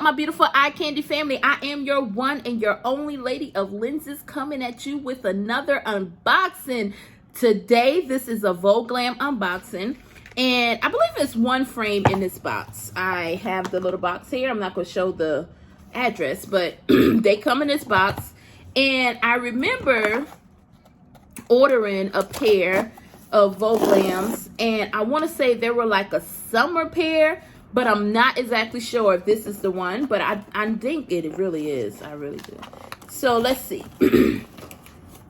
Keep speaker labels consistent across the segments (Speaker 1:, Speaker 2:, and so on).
Speaker 1: my beautiful eye candy family? I am your one and your only lady of lenses, coming at you with another unboxing. Today, this is a Vooglam unboxing, and I believe it's one frame in this box. I have the little box here. I'm not going to show the address, but they come in this box, and I remember ordering a pair of Vooglams, and I want to say they were like a summer pair, but I'm not exactly sure if this is the one, but I think it really is. I really do. So let's see.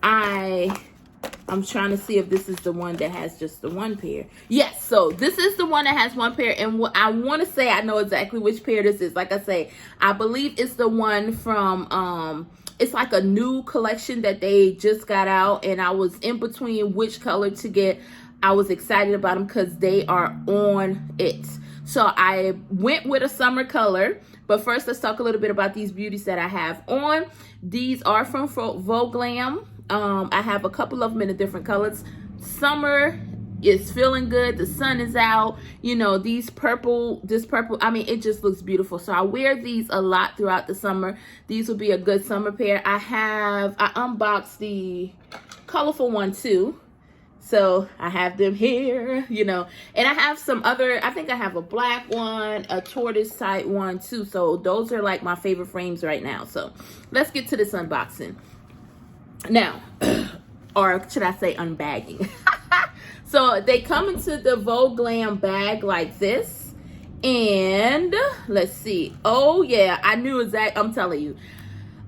Speaker 1: I'm trying to see if this is the one that has just the one pair. Yes, so this is the one that has one pair, and what I want to say, I know exactly which pair this is. Like I say, I believe it's the one from it's like a new collection that they just got out, and I was in between which color to get. I was excited about them because they are on it. So I went with a summer color, but first let's talk a little bit about these beauties that I have on. These are from Vooglam. I have a couple of them in the different colors. Summer is feeling good. The sun is out. You know, this purple, I mean, it just looks beautiful. So I wear these a lot throughout the summer. These will be a good summer pair. I unboxed the colorful one too. So I have them here, you know, and I have some other, I think I have a black one, a tortoise type one too. So those are like my favorite frames right now. So let's get to this unboxing now, or should I say unbagging? So they come into the Vooglam bag like this, and let's see. Oh yeah, I knew exactly, I'm telling you.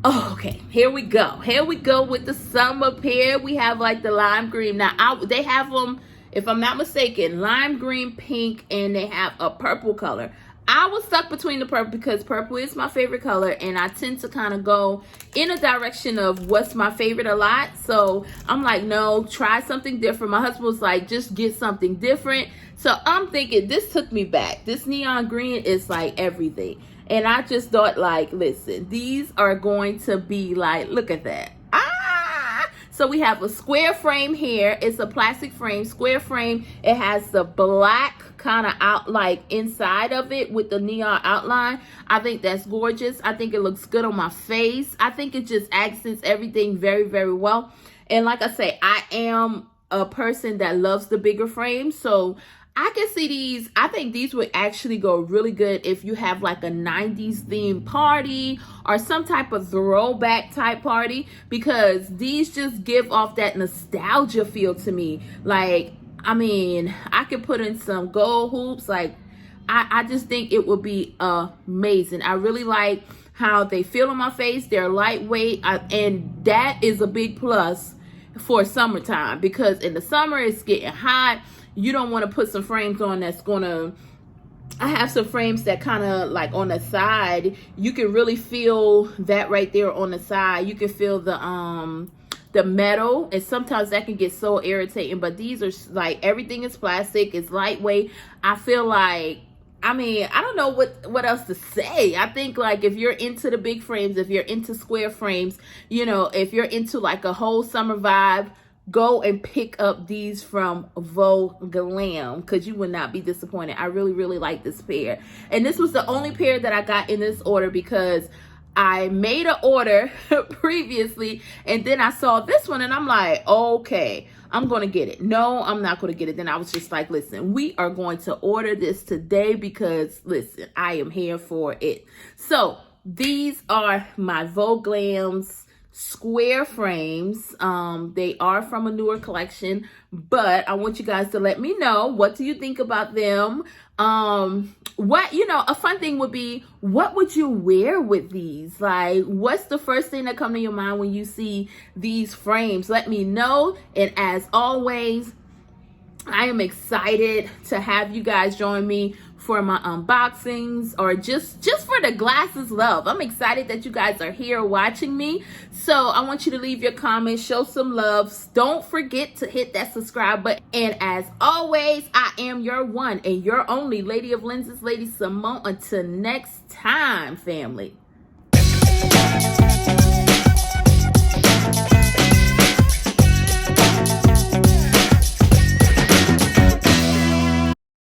Speaker 1: Oh, okay, here we go. Here we go with the summer pair. We have like the lime green. Now, they have them, if I'm not mistaken, lime green, pink, and they have a purple color. I was stuck between the purple because purple is my favorite color, and I tend to kind of go in a direction of what's my favorite a lot. So I'm like, no, try something different. My husband was like, just get something different. So I'm thinking, this took me back. This neon green is like everything. And I just thought, like, listen, these are going to be like, look at that. So we have a square frame here. It's a plastic frame, square frame. It has the black kind of out, like inside of it with the neon outline. I think that's gorgeous. I think it looks good on my face. I think it just accents everything very, very well. And like I say, I am a person that loves the bigger frame. So I can see these. I think these would actually go really good if you have like a 90s themed party or some type of throwback type party, because these just give off that nostalgia feel to me. Like, I mean, I could put in some gold hoops. Like, I just think it would be amazing. I really like how they feel on my face. They're lightweight, and that is a big plus for summertime, because in the summer it's getting hot. You don't want to put some frames on that's gonna, I have some frames that kind of like on the side, you can really feel that right there on the side. You can feel the metal, and sometimes that can get so irritating. But these are like, everything is plastic, it's lightweight. I feel like, I mean, I don't know what else to say. I think like if you're into the big frames, if you're into square frames, you know, if you're into like a whole summer vibe, go and pick up these from Vooglam, because you would not be disappointed. I really, really like this pair. And this was the only pair that I got in this order, because I made an order previously, and then I saw this one, and I'm like, okay, I'm going to get it. No, I'm not going to get it. Then I was just like, listen, we are going to order this today because, listen, I am here for it. So these are my Vooglam's square frames. They are from a newer collection, but I want you guys to let me know, what do you think about them? What, you know, a fun thing would be, what would you wear with these? Like, what's the first thing that comes to your mind when you see these frames? Let me know. And as always, I am excited to have you guys join me for my unboxings, or just for the glasses love. I'm excited that you guys are here watching me. So I want you to leave your comments, show some love. Don't forget to hit that subscribe button. And as always, I am your one and your only Lady of Lenses, Lady Simone. Until next time, family.